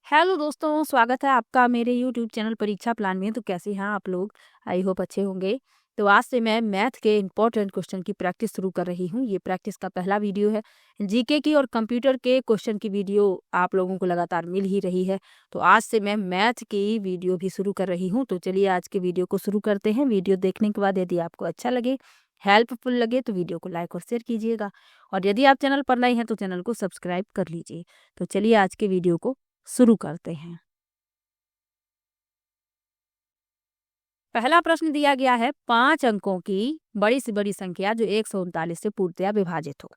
Hello दोस्तों, स्वागत है आपका मेरे यूट्यूब चैनल परीक्षा प्लान में। तो कैसे हैं आप लोग? आई होप अच्छे होंगे। तो आज से मैं मैथ के इम्पोर्टेंट क्वेश्चन की प्रैक्टिस शुरू कर रही हूँ। ये प्रैक्टिस का पहला वीडियो है। जीके की और कंप्यूटर के क्वेश्चन की वीडियो आप लोगों को लगातार मिल ही रही है, तो आज से मैं मैथ की वीडियो भी शुरू कर रही हूँ। तो चलिए आज के वीडियो को शुरू करते हैं। वीडियो देखने के बाद यदि आपको अच्छा लगे, हेल्पफुल लगे, तो वीडियो को लाइक और शेयर कीजिएगा। और यदि आप चैनल पर नए हैं तो चैनल को सब्सक्राइब कर लीजिए। तो चलिए आज के वीडियो को शुरू करते हैं। पहला प्रश्न दिया गया है 5 अंकों की बड़ी से बड़ी संख्या जो 139 से पूर्णतया विभाजित हो।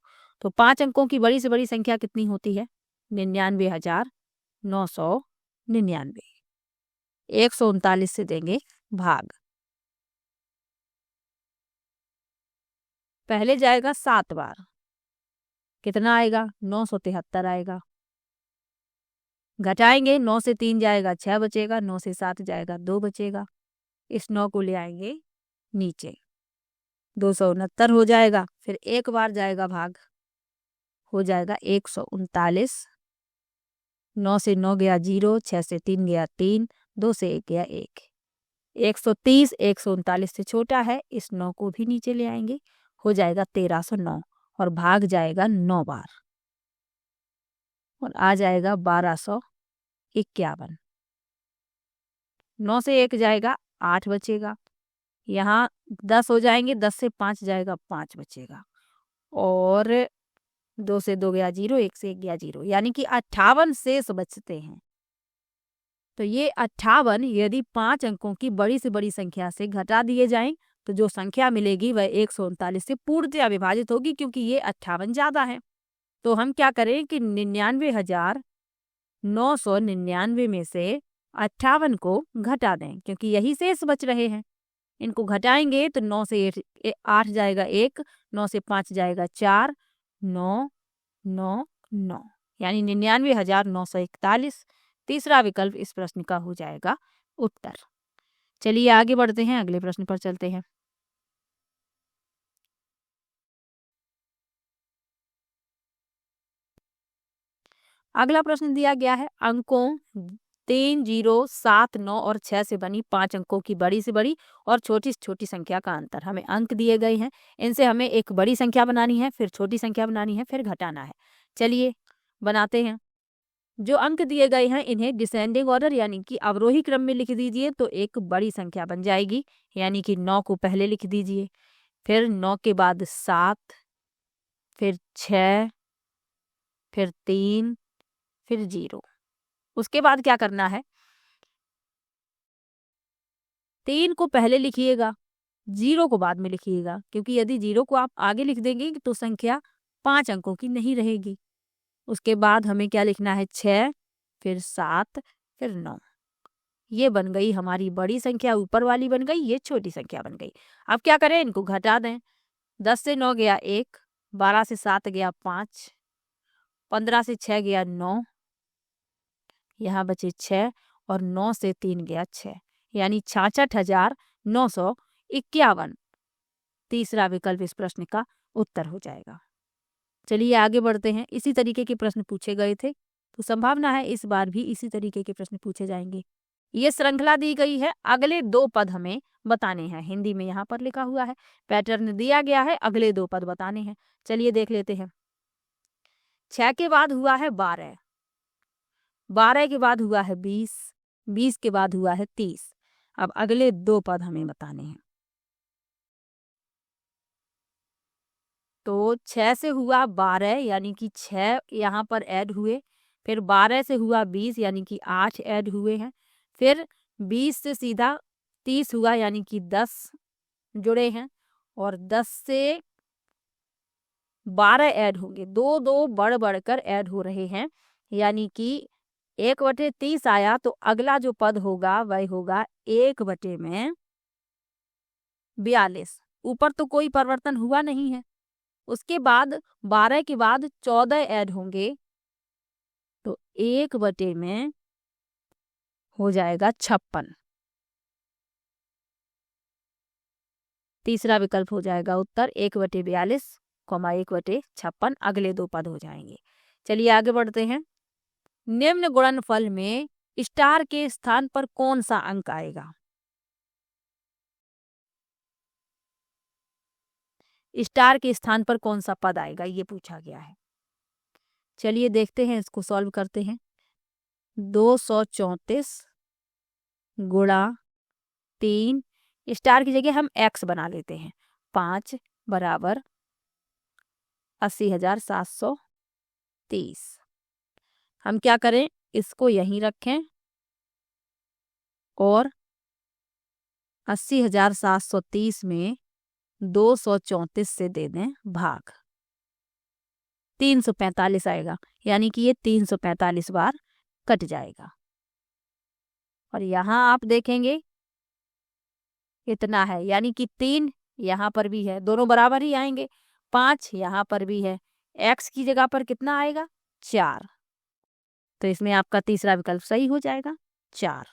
तो 5 अंकों की बड़ी से बड़ी संख्या कितनी होती है? 99,999। 139 से देंगे भाग। पहले जाएगा 7 बार, कितना आएगा? 973 आएगा। घटाएंगे, 9 से 3 जाएगा 6 बचेगा, 9 से 7 जाएगा 2 बचेगा। इस 9 को ले आएंगे नीचे, 269 हो जाएगा। फिर एक बार जाएगा भाग, हो जाएगा 139। 9 से 9 गया 0, 6 से 3 गया 3, 2 से 1 गया 1। 130 139 से छोटा है, इस 9 को भी नीचे ले आएंगे, हो जाएगा 1309 और भाग जाएगा 9 बार और आ जाएगा 1251। 9 से 1 जाएगा 8 बचेगा। यहाँ 10 हो जाएंगे, 10 से 5 जाएगा 5 बचेगा और 2 से 2 गया 0, 1 से 1 गया 0, यानी कि 58 शेष बचते हैं। तो ये 58 यदि 5 अंकों की बड़ी से बड़ी संख्या से घटा दिए जाएं तो जो संख्या मिलेगी वह 139 से पूर्णतया विभाजित होगी, क्योंकि ये 58 ज्यादा है। तो हम क्या करें कि 99,999 में से 58 को घटा दें, क्योंकि यही शेष बच रहे हैं। इनको घटाएंगे तो 9 से 8 जाएगा 1, 9 से 5 जाएगा 4, 9 9 9, यानी 99,941। तीसरा विकल्प इस प्रश्न का हो जाएगा उत्तर। चलिए आगे बढ़ते हैं, अगले प्रश्न पर चलते हैं। अगला प्रश्न दिया गया है अंकों 3, 0, 7, 9 और 6 से बनी 5 अंकों की बड़ी से बड़ी और छोटी से छोटी संख्या का अंतर। हमें अंक दिए गए हैं, इनसे हमें एक बड़ी संख्या बनानी है, फिर छोटी संख्या बनानी है, फिर घटाना है। चलिए बनाते हैं। जो अंक दिए गए हैं इन्हें डिसेंडिंग ऑर्डर यानी कि अवरोही क्रम में लिख दीजिए, तो एक बड़ी संख्या बन जाएगी, यानी कि 9 को पहले लिख दीजिए, फिर 9 के बाद 7, फिर 6, फिर 3, फिर 0। उसके बाद क्या करना है? 3 को पहले लिखिएगा, 0 को बाद में लिखिएगा, क्योंकि यदि 0 को आप आगे लिख देंगे तो संख्या 5 अंकों की नहीं रहेगी। उसके बाद हमें क्या लिखना है? 6, फिर 7, फिर 9। ये बन गई हमारी बड़ी संख्या, ऊपर वाली बन गई, ये छोटी संख्या बन गई। अब क्या करें? इनको घटा दें। 10 से 9 गया 1, 12 से 7 गया 5, 15 से 6 गया 9, यहाँ बचे 6 और 9 से 3 गया 6, यानी 66,951। तीसरा विकल्प इस प्रश्न का उत्तर हो जाएगा। चलिए आगे बढ़ते हैं। इसी तरीके के प्रश्न पूछे गए थे, तो संभावना है इस बार भी इसी तरीके के प्रश्न पूछे जाएंगे। ये श्रृंखला दी गई है, अगले 2 पद हमें बताने हैं। हिंदी में यहाँ पर लिखा हुआ है, पैटर्न दिया गया है, अगले 2 पद बताने हैं। चलिए देख लेते हैं। 6 के बाद हुआ है 12, 12 के बाद हुआ है 20, 20 के बाद हुआ है 30। अब अगले 2 पद हमें बताने हैं। तो 6 से हुआ 12, यानी कि 6 यहाँ पर ऐड हुए, फिर 12 से हुआ 20, यानी कि 8 ऐड हुए हैं, फिर 20 से सीधा 30 हुआ, यानी कि 10 जुड़े हैं, और 10 से 12 ऐड होंगे, 2 2 बढ़ बढ़कर ऐड हो रहे हैं, यानी कि 1/30 आया, तो अगला जो पद होगा वह होगा 1/42। ऊपर तो कोई परिवर्तन हुआ नहीं है। उसके बाद 12 के बाद 14 ऐड होंगे, तो 1 में हो जाएगा 56। तीसरा विकल्प हो जाएगा उत्तर 1/42, 1/56। अगले 2 पद हो जाएंगे। चलिए आगे बढ़ते हैं। निम्न गुणनफल में स्टार के स्थान पर कौन सा अंक आएगा? स्टार के स्थान पर कौन सा पद आएगा, ये पूछा गया है। चलिए देखते हैं, इसको सॉल्व करते हैं। 234 गुणा 3, स्टार की जगह हम x बना लेते हैं, 5 बराबर 80,730। हम क्या करें, इसको यहीं रखें और 80,730 में 234 से दे दें भाग, 345 आएगा, यानी कि ये 345 बार कट जाएगा। और यहाँ आप देखेंगे इतना है, यानी कि 3 यहाँ पर भी है, दोनों बराबर ही आएंगे। 5 यहाँ पर भी है, x की जगह पर कितना आएगा, 4। तो इसमें आपका तीसरा विकल्प सही हो जाएगा, 4।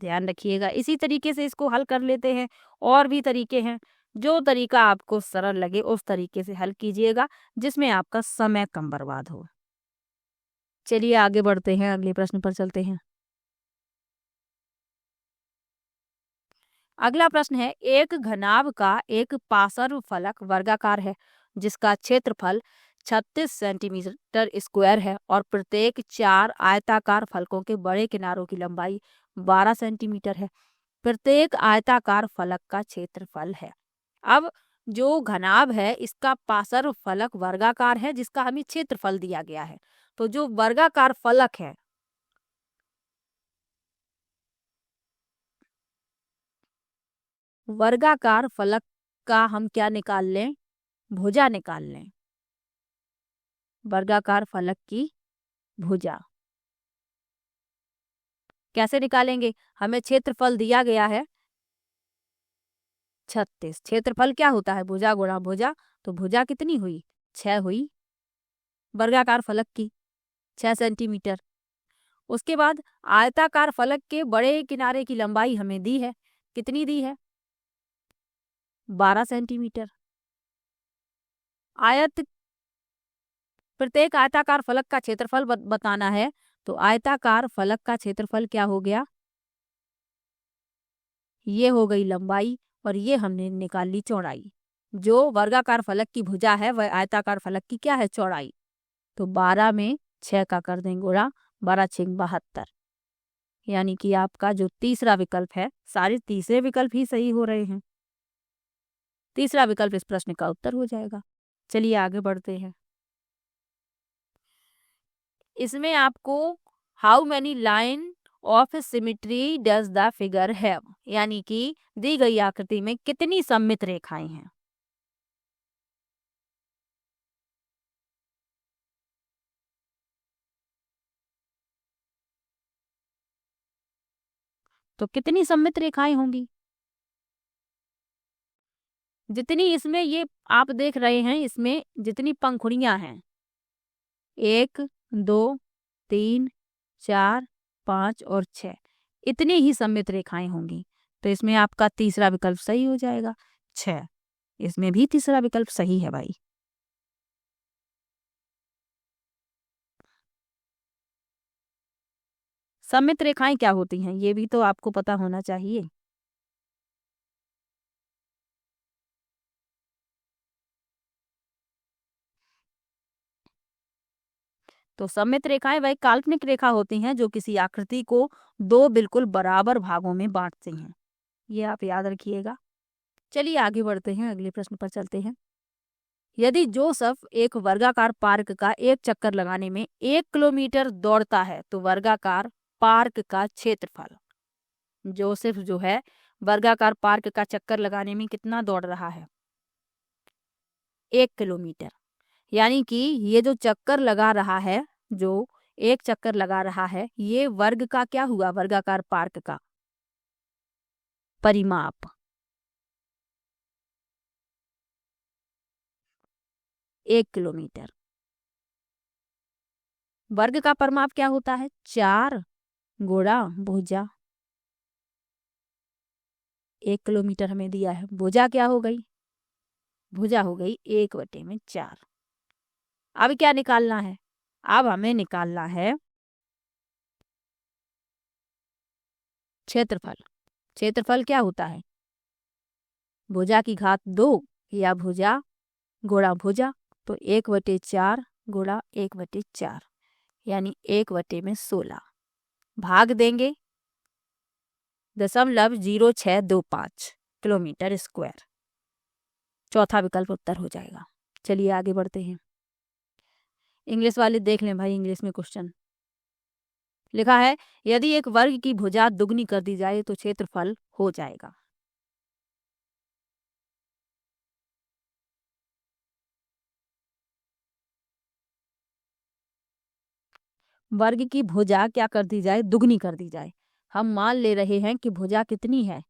ध्यान रखिएगा। इसी तरीके से इसको हल कर लेते हैं। और भी तरीके हैं, जो तरीका आपको सरल लगे उस तरीके से हल कीजिएगा, जिसमें आपका समय कम बर्बाद हो। चलिए आगे बढ़ते हैं, अगले प्रश्न पर चलते हैं। अगला प्रश्न है, एक घनाभ का एक पार्श्व फलक वर्गाकार है जिसका क्षेत्रफल 36 सेंटीमीटर स्क्वायर है और प्रत्येक 4 आयताकार फलकों के बड़े किनारों की लंबाई 12 सेंटीमीटर है। प्रत्येक आयताकार फलक का क्षेत्रफल है। अब जो घनाभ है इसका पार्श्व फलक वर्गाकार है जिसका हमें क्षेत्रफल दिया गया है। तो जो वर्गाकार फलक है, वर्गाकार फलक का हम क्या निकाल लें, भुजा निकाल लें। वर्गाकार फलक की भुजा कैसे निकालेंगे, हमें क्षेत्रफल दिया गया है 36। क्षेत्रफल क्या होता है, भुजा गुणा भुजा, तो भुजा कितनी हुई, 6 हुई वर्गाकार फलक की, 6 सेंटीमीटर। उसके बाद आयताकार फलक के बड़े किनारे की लंबाई हमें दी है, कितनी दी है, 12 सेंटीमीटर। प्रत्येक आयताकार फलक का क्षेत्रफल बताना है, तो आयताकार फलक का क्षेत्रफल क्या हो गया, ये हो गई लंबाई और ये हमने निकाल ली चौड़ाई। जो वर्गाकार फलक की भुजा है वह आयताकार फलक की क्या है, चौड़ाई। तो 12 में 6 का कर दें गुणा, 12 6 72, यानी कि आपका जो तीसरा विकल्प है, सारे तीसरे विकल्प ही सही हो रहे हैं, तीसरा विकल्प इस प्रश्न का उत्तर हो जाएगा। चलिए आगे बढ़ते हैं। इसमें आपको how many line of symmetry does the figure have, यानी कि दी गई आकृति में कितनी सममित रेखाएं हैं। तो कितनी सममित रेखाएं होंगी, जितनी इसमें ये आप देख रहे हैं, इसमें जितनी पंखुड़ियां हैं, 1 2 3 4 5 और 6, इतनी ही सममित रेखाएं होंगी। तो इसमें आपका तीसरा विकल्प सही हो जाएगा, 6। इसमें भी तीसरा विकल्प सही है भाई। सममित रेखाएं क्या होती हैं, ये भी तो आपको पता होना चाहिए। तो सममित रेखाएं वह काल्पनिक रेखा होती हैं जो किसी आकृति को दो बिल्कुल बराबर भागों में बांटती हैं, ये आप याद रखिएगा। चलिए आगे बढ़ते हैं, अगले प्रश्न पर चलते हैं। यदि जोसेफ एक वर्गाकार पार्क का एक चक्कर लगाने में 1 किलोमीटर दौड़ता है तो वर्गाकार पार्क का क्षेत्रफल, जोसेफ जो है वर्गाकार पार्क का चक्कर लगाने में कितना दौड़ रहा है, 1 किलोमीटर। यानी कि ये जो चक्कर लगा रहा है, जो एक चक्कर लगा रहा है, ये वर्ग का क्या हुआ, वर्गाकार पार्क का परिमाप, 1 किलोमीटर। वर्ग का परिमाप क्या होता है, 4 गुणा भुजा, 1 किलोमीटर हमें दिया है, भुजा क्या हो गई, भुजा हो गई 1/4। अब क्या निकालना है, अब हमें निकालना है क्षेत्रफल। क्षेत्रफल क्या होता है? भुजा की घात 2 या भुजा गुणा भुजा, तो 1/4 गुणा 1/4 यानी 1/16 भाग देंगे 0.0625 किलोमीटर स्क्वायर। चौथा विकल्प उत्तर हो जाएगा। चलिए आगे बढ़ते हैं। इंग्लिश वाले देख लें भाई, इंग्लिश में क्वेश्चन लिखा है यदि एक वर्ग की भुजा दुगनी कर दी जाए तो क्षेत्रफल हो जाएगा। वर्ग की भुजा क्या कर दी जाए? दुगनी कर दी जाए। हम मान ले रहे हैं कि भुजा कितनी है?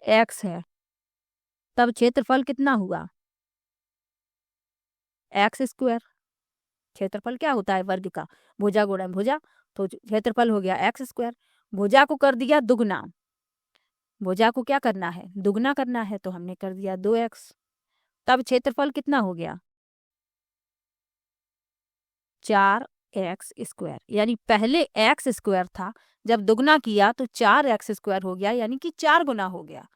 x है, तब क्षेत्रफल कितना हुआ? X square. क्षेत्रफल क्या होता है वर्ग का? भुजा गुणा भुजा, तो क्षेत्रफल हो गया एक्स स्क्वायर। भुजा को कर दिया दुगना, भुजा को क्या करना है? दुगना करना है, तो हमने कर दिया 2x। तब क्षेत्रफल कितना हो गया? 4x square. यानी पहले एक्स स्क्वायर था, जब दुगना किया तो 4x स्क्वायर हो गया, यानी कि 4 गुना हो गया।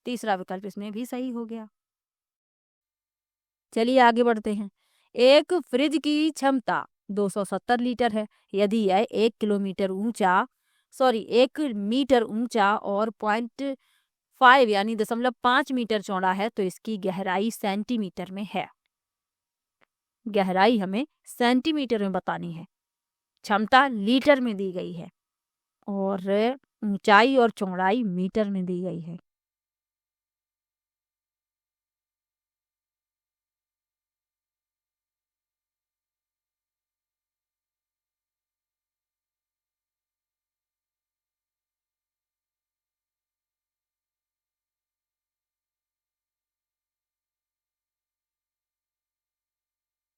तीसरा विकल्प इसमें भी सही हो गया। चलिए आगे बढ़ते हैं। एक फ्रिज की क्षमता 270 लीटर है। यदि यह 1 मीटर ऊंचा और 0.5 यानी 0.5 मीटर चौड़ा है, तो इसकी गहराई सेंटीमीटर में है। गहराई हमें सेंटीमीटर में बतानी है, क्षमता लीटर में दी गई है और ऊंचाई और चौड़ाई मीटर में दी गई है।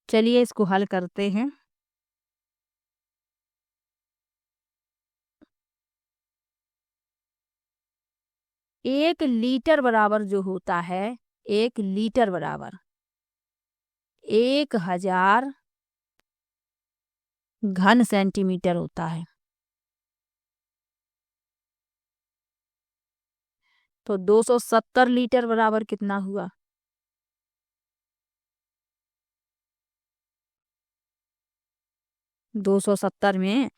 चलिए इसको हल करते हैं। एक लीटर बराबर जो होता है, 1 लीटर बराबर 1000 घन सेंटीमीटर होता है। तो 270 लीटर बराबर कितना हुआ? 270 में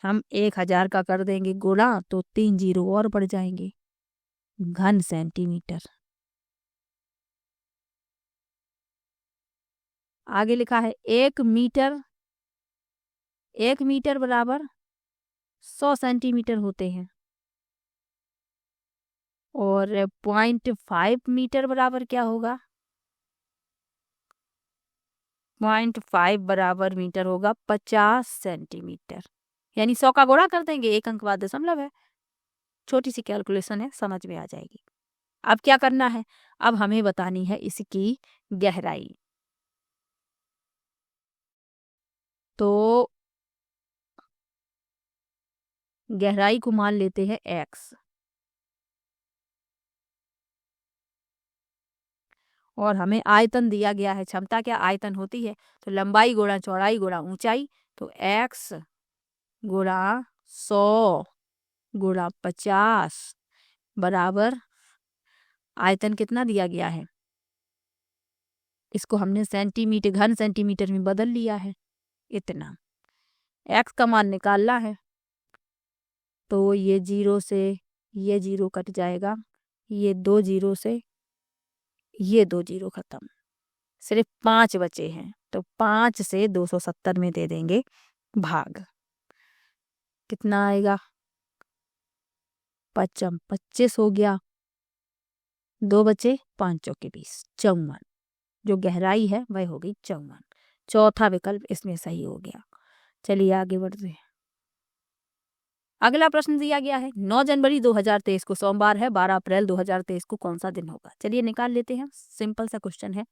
हम 1000 का कर देंगे गुणा, तो 3 जीरो और बढ़ जाएंगे। घन सेंटीमीटर। आगे लिखा है 1 मीटर बराबर 100 सेंटीमीटर होते हैं और 0.5 मीटर बराबर क्या होगा? 0.5 बराबर मीटर होगा 50 सेंटीमीटर। यानी 100 का गुणा कर देंगे, 1 अंक बाद दशमलव है। छोटी सी कैलकुलेशन है, समझ में आ जाएगी। अब क्या करना है? अब हमें बतानी है इसकी गहराई। तो गहराई को मान लेते हैं x, और हमें आयतन दिया गया है। क्षमता क्या आयतन होती है? तो लंबाई गुणा चौड़ाई गुणा ऊंचाई, तो x गुणा 100 गुणा 50 बराबर आयतन कितना दिया गया है? इसको हमने सेंटीमीटर घन सेंटीमीटर में बदल लिया है। इतना x का मान निकालना है, तो ये 0 से ये 0 कट जाएगा, ये 2 0 से ये 2 0 खत्म, सिर्फ 5 बचे हैं। तो 5 से 270 में दे देंगे भाग। कितना आएगा? 25 हो गया, 2 बचे 5 चौके 20, 54। जो गहराई है वह हो गई 54। चौथा विकल्प इसमें सही हो गया। चलिए आगे बढ़ते हैं। अगला प्रश्न दिया गया है 9 जनवरी 2023 को सोमवार है, 12 अप्रैल 2023 को कौन सा दिन होगा? चलिए निकाल लेते हैं। सिंपल सा क्वेश्चन है।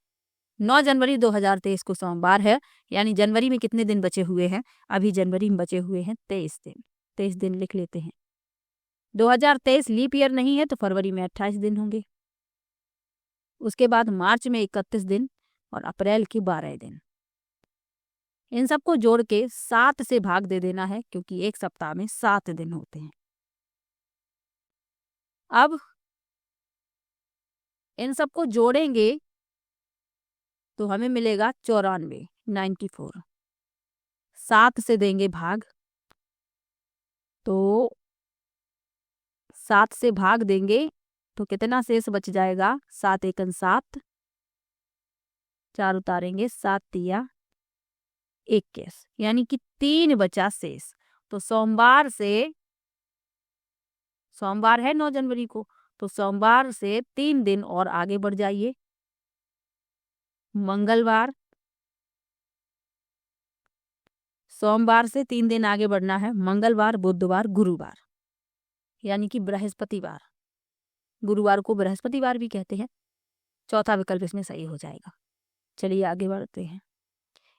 9 जनवरी 2023 को सोमवार है, यानी जनवरी में कितने दिन बचे हुए हैं? अभी जनवरी में बचे हुए हैं 23 दिन। 23 दिन लिख लेते हैं। 2023 लीप ईयर नहीं है, तो फरवरी में 28 दिन होंगे। उसके बाद मार्च में 31 दिन और अप्रैल के 12 दिन। इन सबको जोड़ के 7 से भाग दे देना है, क्योंकि एक सप्ताह में 7 दिन होते हैं। अब इन सबको जोड़ेंगे तो हमें मिलेगा 94, 7 से देंगे भाग, तो 7 से भाग देंगे तो कितना शेष बच जाएगा, 7 एकन 7, 4 उतारेंगे, 7 तिया 21, यानी कि 3 बचा शेष। तो सोमवार है 9 जनवरी को, तो सोमवार से 3 दिन और आगे बढ़ जाइए। मंगलवार, सोमवार से 3 दिन आगे बढ़ना है, मंगलवार, बुधवार, गुरुवार, यानी कि बृहस्पतिवार। गुरुवार को बृहस्पतिवार भी कहते हैं। चौथा विकल्प इसमें सही हो जाएगा। चलिए आगे बढ़ते हैं।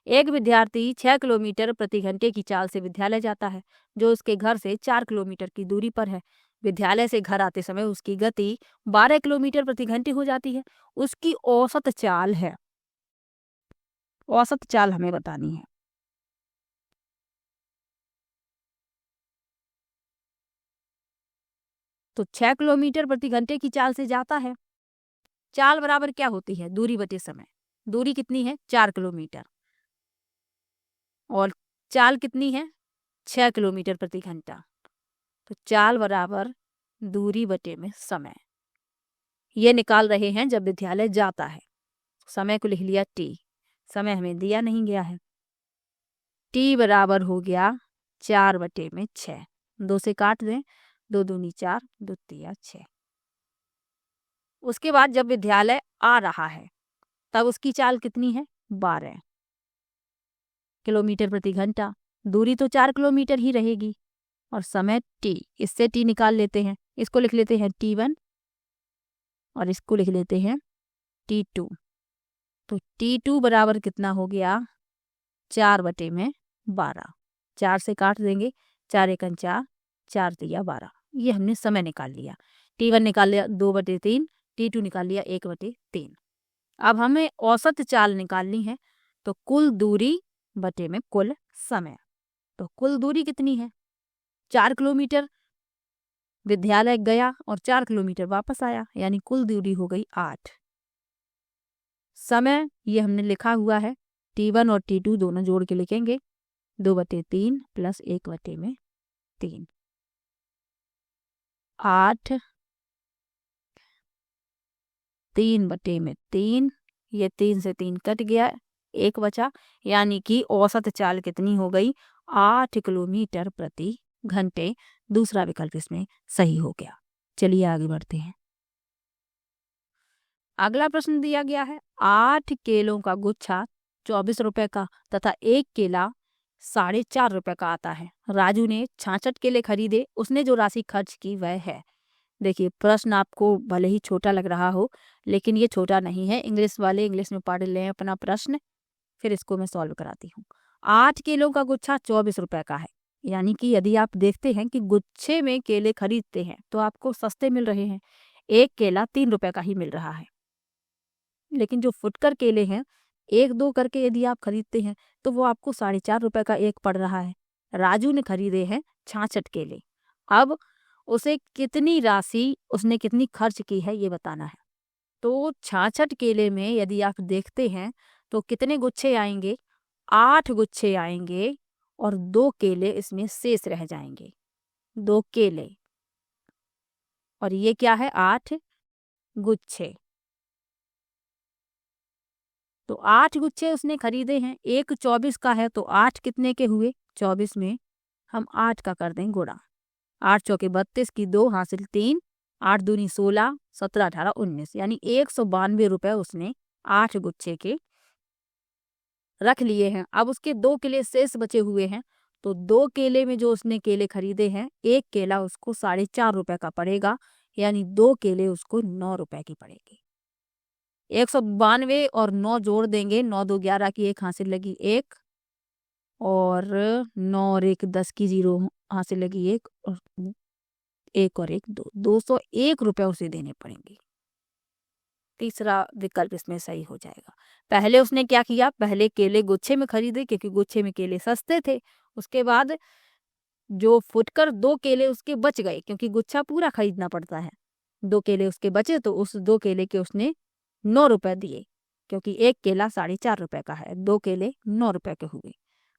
एक विद्यार्थी 6 किलोमीटर प्रति घंटे की चाल से विद्यालय जाता है, जो उसके घर से 4 किलोमीटर की दूरी पर है। विद्यालय से घर आते समय उसकी गति 12 किलोमीटर प्रति घंटे हो जाती है। उसकी औसत चाल है, औसत चाल हमें बतानी है। तो 6 किलोमीटर प्रति घंटे की चाल से जाता है। चाल बराबर क्या होती है, दूरी बटे समय। दूरी कितनी है, 4 किलोमीटर, और चाल कितनी है, 6 किलोमीटर प्रति घंटा। तो चाल बराबर दूरी बटे में समय, ये निकाल रहे हैं जब विद्यालय जाता है। समय को लिख लिया टी, समय हमें दिया नहीं गया है। टी बराबर हो गया 4 बटे में 6, 2 से काट दें, 2 दूनी 4, 2 तिया 6। उसके बाद जब विद्यालय आ रहा है तब उसकी चाल कितनी है, 12 किलोमीटर प्रति घंटा। दूरी तो 4 किलोमीटर ही रहेगी, और समय टी, इससे टी निकाल लेते हैं। इसको लिख लेते हैं T1 और इसको लिख लेते हैं T2। तो T2 बराबर कितना हो गया, 4 बटे में 12। 4 से काट देंगे, 4 एकन 4, 4 तिया 12। ये हमने समय निकाल लिया। T1 निकाल लिया 2 बटे 3, T2 निकाल लिया 1 बटे 3। अब हमें औसत चाल निकालनी है, तो कुल दूरी बटे में कुल समय। तो कुल दूरी कितनी है, 4 किलोमीटर विद्यालय गया और 4 किलोमीटर वापस आया, यानी कुल दूरी हो गई 8। समय ये हमने लिखा हुआ है, T1 और T2 दोनों जोड़ के लिखेंगे, 2 बटे 3 प्लस 1 बटे में 3, 8, 3 बटे में 3, ये 3 से 3 कट गया, 1 बचा, यानी कि औसत चाल कितनी हो गई, 8 किलोमीटर प्रति घंटे। दूसरा विकल्प इसमें सही हो गया। चलिए आगे बढ़ते हैं। अगला प्रश्न दिया गया है, 8 केलों का गुच्छा 24 रुपए का तथा 1 केला 4.5 रुपए का आता है। राजू ने 66 केले खरीदे, उसने जो राशि खर्च की वह है। देखिए प्रश्न आपको भले ही छोटा लग रहा हो, लेकिन ये छोटा नहीं है। इंग्लिश वाले इंग्लिश में पढ़ लें अपना प्रश्न, फिर इसको मैं सॉल्व कराती हूँ। 8 केलों का गुच्छा 24 रुपए का है, यानी कि यदि आप देखते हैं कि गुच्छे में केले खरीदते हैं तो आपको सस्ते मिल रहे हैं। 1 केला 3 रुपए का ही मिल रहा है, लेकिन जो फुटकर केले हैं 1-2 करके यदि आप खरीदते हैं तो वो आपको 4.5 रुपए का एक पड़ रहा है। राजू ने खरीदे हैं 66 केले। अब उसे कितनी राशि, उसने कितनी खर्च की है ये बताना है। तो 66 केले में यदि आप देखते हैं तो कितने गुच्छे आएंगे, 8 गुच्छे आएंगे, और 2 केले इसमें शेष रह जाएंगे, 2 केले, और ये क्या है, 8 गुच्छे। तो 8 गुच्छे उसने खरीदे हैं, एक 24 का है, तो 8 कितने के हुए, 24 में हम 8 का कर दें गुणा, 8 चौके 32 की 2 हासिल 3, 8 दूनी 16, 17 18 19, यानी 192 रुपए उसने 8 गुच्छे के रख लिए हैं। अब उसके 2 केले शेष बचे हुए हैं, तो 2 केले में जो उसने केले खरीदे हैं, 1 केला उसको 4.5 रुपए का पड़ेगा, यानी 2 केले उसको 9 रुपए की पड़ेगी। 192 और 9 जोड़ देंगे, 9 2 11 की 1 हासिल लगी 1, और 9 और 1 10 की 0 हासिल लगी 1, और 1 और 1 2, 201 रुपए उसे देने पड़ेंगे। तीसरा विकल्प इसमें सही हो जाएगा। पहले उसने क्या किया, पहले केले गुच्छे में खरीदे क्योंकि गुच्छे में केले सस्ते थे। उसके बाद जो फुटकर 2 केले उसके बच गए क्योंकि गुच्छा पूरा खरीदना पड़ता है। 2 केले उसके बचे तो उस 2 केले के उसने 9 रुपए दिए क्योंकि एक केला 4.5 रुपए का है। 2 केले 9 रुपए के हुए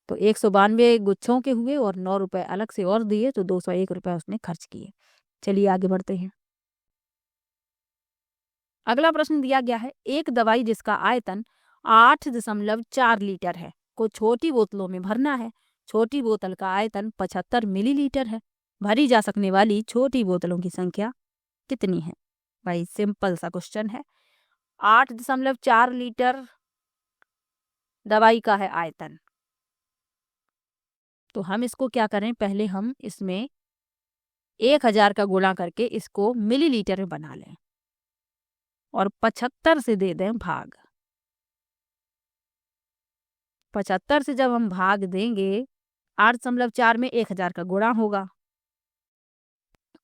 तो 192 गुच्छों के हुए और 9 रुपए अलग से और दिए तो 201 रुपए उसने खर्च किए। चलिए आगे बढ़ते हैं। अगला प्रश्न दिया गया है, एक दवाई जिसका आयतन 8.4 लीटर है को छोटी बोतलों में भरना है। छोटी बोतल का आयतन 75 मिलीलीटर है। भरी जा सकने वाली छोटी बोतलों की संख्या कितनी है? भाई सिंपल सा क्वेश्चन है। 8.4 लीटर दवाई का है आयतन, तो हम इसको क्या करें, पहले हम इसमें 1000 का गुणा करके इसको मिलीलीटर में बना लें और 75 से दे दें भाग। 75 से जब हम भाग देंगे 8.4 में 1000 का गुणा होगा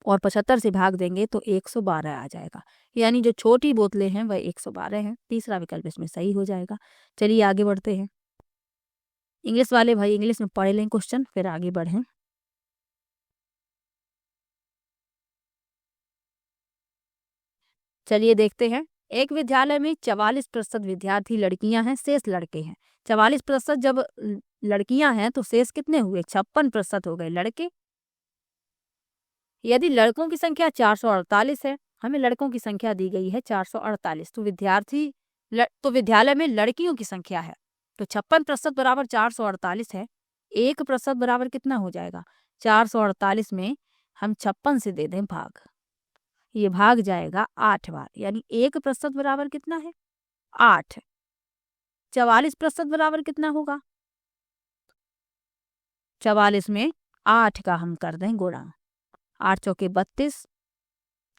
और 75 से भाग देंगे तो 112 आ जाएगा। यानी जो छोटी बोतलें हैं वह 112 हैं। तीसरा विकल्प इसमें सही हो जाएगा। चलिए आगे बढ़ते हैं। इंग्लिश वाले भाई इंग्लिश में पढ़ लें क्वेश्चन फिर आगे बढ़ें। चलिए देखते हैं। एक विद्यालय में 44% विद्यार्थी लड़कियां हैं, शेष लड़के हैं। 44% जब लड़कियां हैं तो शेष कितने हुए? 56% हो गए लड़के। यदि लड़कों की संख्या 448 है, हमें लड़कों की संख्या दी गई है 448, तो विद्यालय में लड़कियों की संख्या है तो 56% बराबर 448 है। 1% बराबर कितना हो जाएगा? 448 में हम 56 से दे दें भाग, ये भाग जाएगा 8 बार, यानी 1% बराबर कितना है? 8। 44% बराबर कितना होगा? 44 में 8 का हम कर दें गुणा। 8 चौके 32,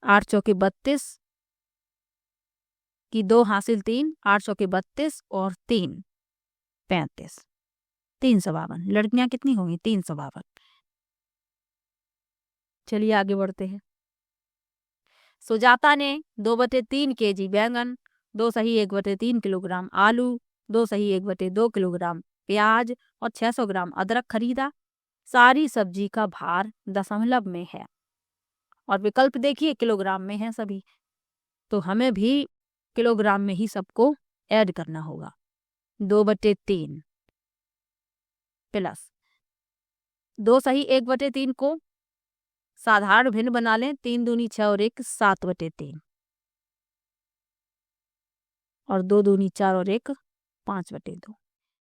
8 चौके 32 की 2 हासिल 3, 8 चौके 32 और 3 35, 352। लड़कियां कितनी होंगी? 352। चलिए आगे बढ़ते हैं। सुजाता ने 2/3 केजी बैंगन, 2 सही 1/3 किलोग्राम आलू, 2 सही 1/2 किलोग्राम प्याज और 600 ग्राम अदरक खरीदा। सारी सब्जी का भार दशमलव में है और विकल्प देखिए किलोग्राम में है सभी, तो हमें भी किलोग्राम में ही सबको ऐड करना होगा। 2/3 प्लस 2 सही 1/3 को साधारण भिन्न बना लें। 3 दूनी 6 और 1 7/3 और 2 दूनी 4 और 1 5/2।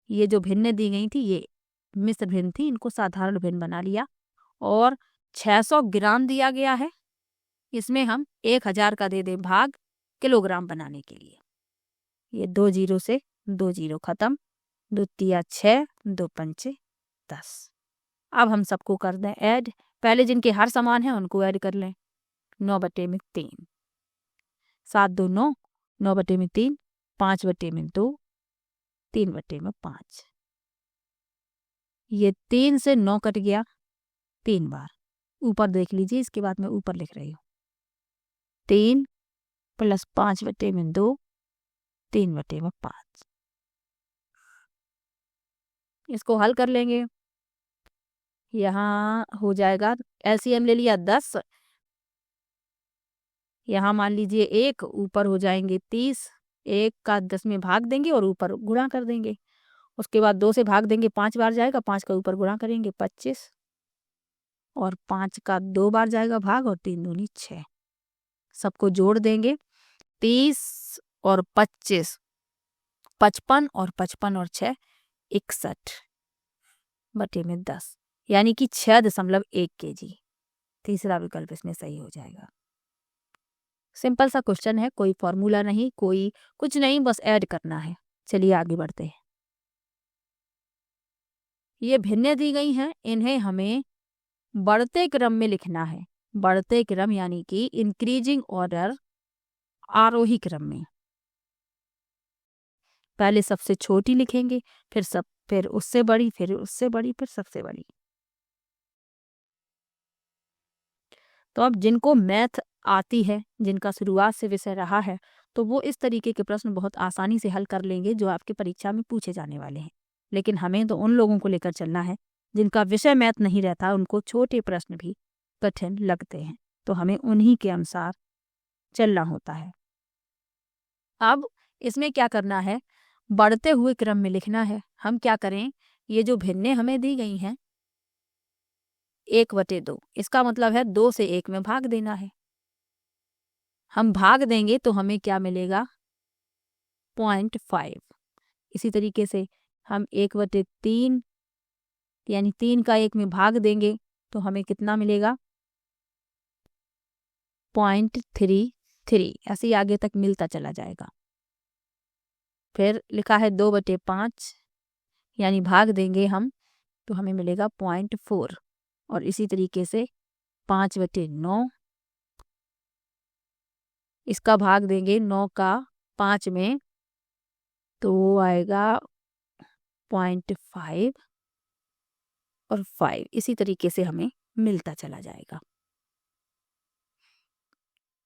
ये जो भिन्न दी गई थी ये मिश्र भिन्न थी, इनको साधारण भिन्न बना लिया और 600 ग्राम दिया गया है। इसमें हम 1000 का दे दें भाग किलोग्राम बनाने के लिए। ये 2 जीरो से 2 जीरो खत्म, 2 तिया 6, 2 पंचे 10। अब हम सबको कर दें ऐड। पहले जिनके हर समान है उनको ऐड कर लें। 9/3, 7 2 9, 9/3, 5/2, 3/5। ये 3 से 9 कट गया 3 बार। ऊपर देख लीजिए, इसके बाद मैं ऊपर लिख रही हूँ। 3 प्लस 5/2, 3/5। इसको हल कर लेंगे। यहाँ हो जाएगा, एलसीएम ले लिया 10, यहाँ मान लीजिए 1, ऊपर हो जाएंगे 30, 1 का 10 में भाग देंगे और ऊपर गुणा कर देंगे। उसके बाद 2 से भाग देंगे 5 बार जाएगा, 5 का ऊपर गुणा करेंगे 25 और 5 का 2 बार जाएगा भाग और 3 दूनी 6। सबको जोड़ देंगे 30 और 25, 55 और 55 और 6 61/10, यानी कि 6.1 केजी। तीसरा विकल्प इसमें सही हो जाएगा। सिंपल सा क्वेश्चन है, कोई फॉर्मूला नहीं, कोई कुछ नहीं, बस ऐड करना है। चलिए आगे बढ़ते हैं। ये भिन्न दी गई हैं, इन्हें हमें बढ़ते क्रम में लिखना है। बढ़ते क्रम यानी कि इंक्रीजिंग ऑर्डर, आरोही क्रम में। पहले सबसे छोटी लिखेंगे, फिर उससे बड़ी, फिर उससे बड़ी, फिर सबसे बड़ी। तो अब जिनको मैथ आती है, जिनका शुरुआत से विषय रहा है, तो वो इस तरीके के प्रश्न बहुत आसानी से हल कर लेंगे जो आपकी परीक्षा में पूछे जाने वाले हैं। लेकिन हमें तो उन लोगों को लेकर चलना है जिनका विषय मैथ नहीं रहता, उनको छोटे प्रश्न भी कठिन लगते हैं, तो हमें उन्हीं के अनुसार चलना होता है। अब इसमें क्या करना है, बढ़ते हुए क्रम में लिखना है। हम क्या करें, ये जो भिन्नें हमें दी गई हैं 1/2, इसका मतलब है 2 से 1 में भाग देना है। हम भाग देंगे तो हमें क्या मिलेगा, 0.5। इसी तरीके से हम 1/3 यानी 3 का 1 में भाग देंगे तो हमें कितना मिलेगा, 0.33। ऐसे ही आगे तक मिलता चला जाएगा। फिर लिखा है 2/5 यानी भाग देंगे हम तो हमें मिलेगा 0.4। और इसी तरीके से 5/9, इसका भाग देंगे 9 का 5 में तो वो आएगा 0.5 और 5। इसी तरीके से हमें मिलता चला जाएगा।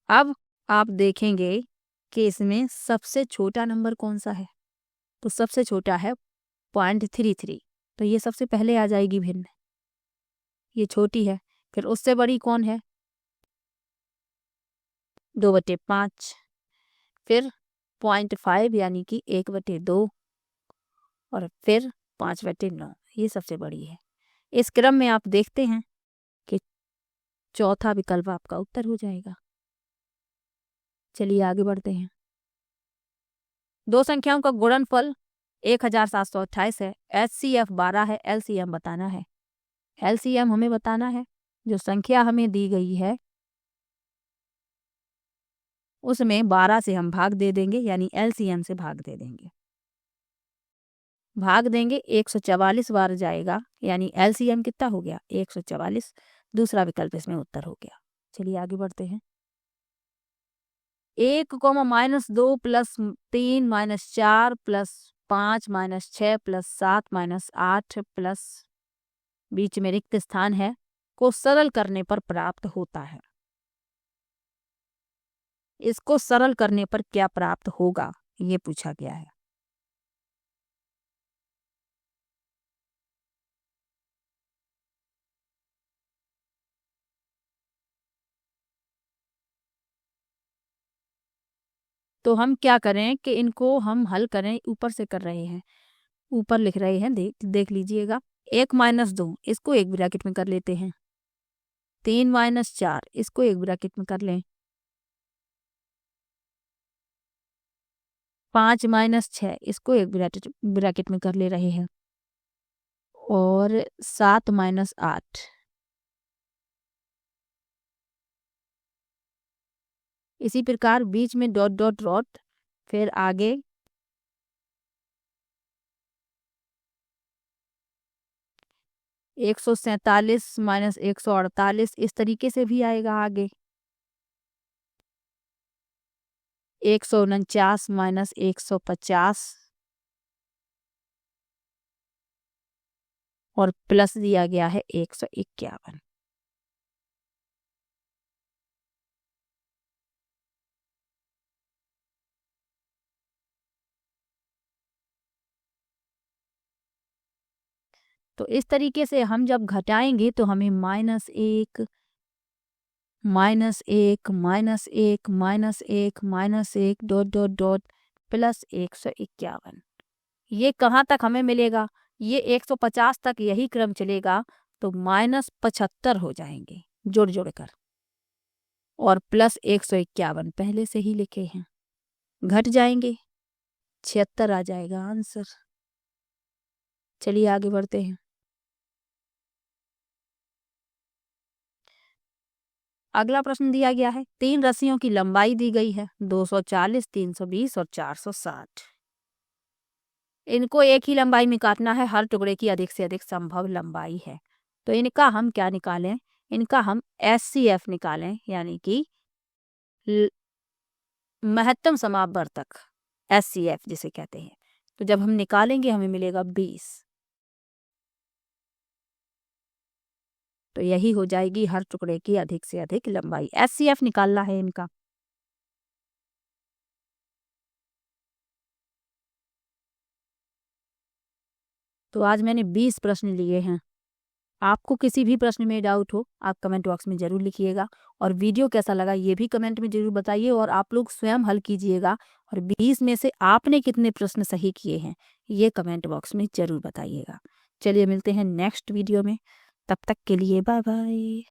अब आप देखेंगे कि इसमें सबसे छोटा नंबर कौन सा है, तो सबसे छोटा है 0.33, तो ये सबसे पहले आ जाएगी भिन्न, ये छोटी है। फिर उससे बड़ी कौन है, 2/5, फिर 0.5 यानी कि 1/2 और फिर 5/9, ये सबसे बड़ी है। इस क्रम में आप देखते हैं कि चौथा विकल्प आपका उत्तर हो जाएगा। चलिए आगे बढ़ते हैं। दो संख्याओं का गुणनफल 1728 है, HCF 12 है, LCM बताना है। LCM हमें बताना है, जो संख्या हमें दी गई है उसमें 12 से हम भाग दे देंगे, यानी LCM से भाग दे देंगे। भाग देंगे 144 बार जाएगा, यानी LCM कितना हो गया, 144। दूसरा विकल्प इसमें उत्तर हो गया। चलिए आगे बढ़ते हैं। 1, -2 + 3 - 4 + 5 - 6 + 7 - 8 प्लस बीच में रिक्त स्थान है को सरल करने पर प्राप्त होता है। इसको सरल करने पर क्या प्राप्त होगा, ये पूछा गया है। तो हम क्या करें कि इनको हम हल करें, ऊपर से कर रहे हैं, ऊपर लिख रहे हैं, देख लीजिएगा। 1 - 2 इसको एक ब्रैकेट में कर लेते हैं, 3 - 4 इसको एक ब्रैकेट में कर लें, 5 - 6 इसको एक ब्रैकेट में कर ले रहे हैं, और 7 - 8 इसी प्रकार बीच में डॉट डॉट डॉट, फिर आगे 147 - 148 इस तरीके से भी आएगा। आगे 149 - 150 और प्लस दिया गया है 151। तो इस तरीके से हम जब घटाएंगे तो हमें -1 -1 -1 -1 -1 डॉट डॉट डॉट प्लस 151, ये कहाँ तक हमें मिलेगा, ये 150 तक यही क्रम चलेगा, तो -75 हो जाएंगे जुड़ जुड़ कर, और प्लस 151 पहले से ही लिखे हैं, घट जाएंगे 76 आ जाएगा आंसर। चलिए आगे बढ़ते हैं। अगला प्रश्न दिया गया है, 3 रस्सियों की लंबाई दी गई है 240, 320 और 460। इनको एक ही लंबाई में काटना है, हर टुकड़े की अधिक से अधिक संभव लंबाई है। तो इनका हम क्या निकालें, इनका हम SCF निकालें, यानी कि महत्तम समापवर्तक, SCF जिसे कहते हैं। तो जब हम निकालेंगे हमें मिलेगा 20, तो यही हो जाएगी हर टुकड़े की अधिक से अधिक लंबाई। SCF निकालना है इनका। तो आज मैंने 20 प्रश्न लिए हैं। आपको किसी भी प्रश्न में डाउट हो आप कमेंट बॉक्स में ज़रूर लिखिएगा, और वीडियो कैसा लगा ये भी कमेंट में ज़रूर बताइए, और आप लोग स्वयं हल कीजिएगा, और 20 में से आपने कितने प्रश्न सही किए हैं ये कमेंट बॉक्स में ज़रूर बताइएगा। चलिए मिलते हैं नेक्स्ट वीडियो में, तब तक के लिए बाय बाय।